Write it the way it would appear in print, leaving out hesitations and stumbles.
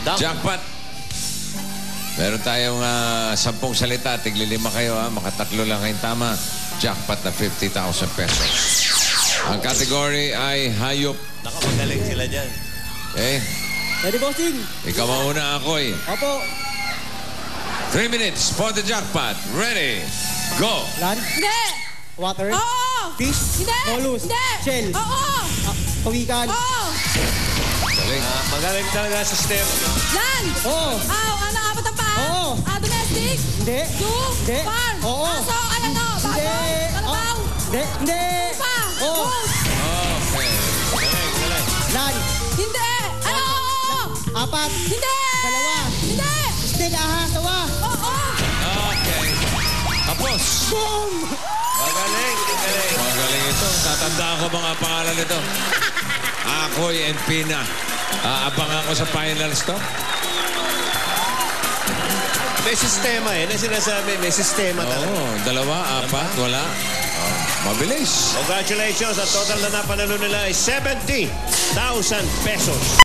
Dunk. Jackpot. Meron tayong 10 salita. Tigli-5 kayo, ha? Makatatlo lang kayong tama. Jackpot na 50,000 pesos. Ang category ay hayop. Nakamagaling sila dyan. Okay? Ready, bossing? Ikaw mauna, Akoy. Opo. 3 minutes for the jackpot. Ready? Go! Land? Hindi! Water? Oo! Fish? Hindi! Mollusk? Hindi! Shell? Oo! Pawikan? Oo! Galing. Magaling talaga sa STEM. Land! Oo. Ano, apat ang paa? Oo. Domestic? Hindi. Zoo? Hindi. Farm? Oo. Aso? Ano? Hindi. Baboy? Kalabaw? Hindi. Hindi. Pa? Oo. Goose? Okay. Galing, galing. Land? Hindi! Ano? Oo! Apat? Hindi! Dalawa? Hindi! Still, aha, sawa? Oo! Okay. Tapos. Boom! Magaling, galing. Magaling ito. Tatandaan ko mga pangalan nito. Akoy and Pina. Abangan ko sa finals to. May sistema eh. Ano sinasabi? May sistema talaga. Oo, 2, 4, wala. Mabilis. Congratulations. Ang total na napanalo nila ay 70,000 pesos.